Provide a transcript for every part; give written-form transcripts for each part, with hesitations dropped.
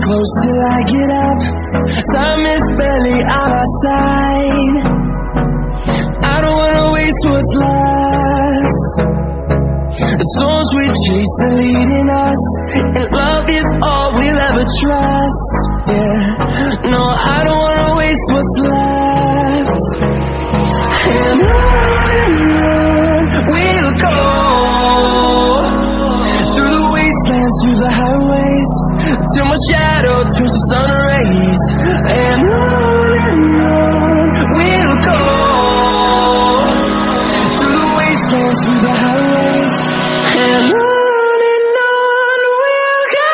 close till I get up. Time is barely on our side. I don't wanna waste what's left. The storms we chase are leading us, and love is all we'll ever trust. Yeah, no, I don't wanna waste what's left. And on we'll go, through the wastelands, through the highways, till my shadow turns to sun rays. And on we'll go, through the wastelands, through the highways, and on we'll go.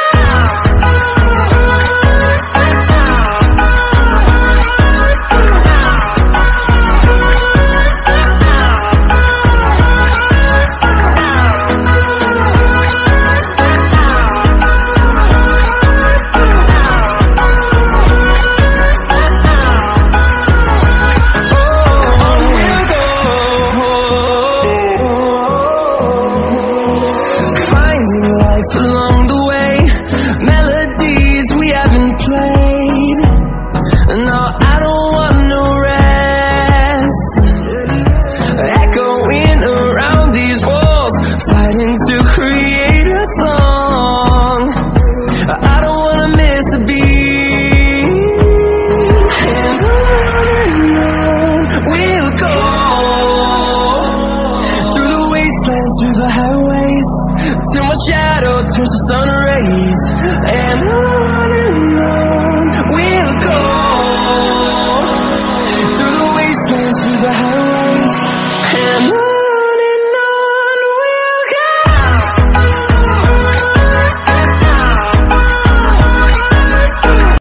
Along the way, melodies we haven't played. No, I don't want no rest. Echoing around these walls, fighting to create a song. I don't wanna miss a beat. And on we'll go, through the wastelands, through the highways, till my shadow turns to sun rays. And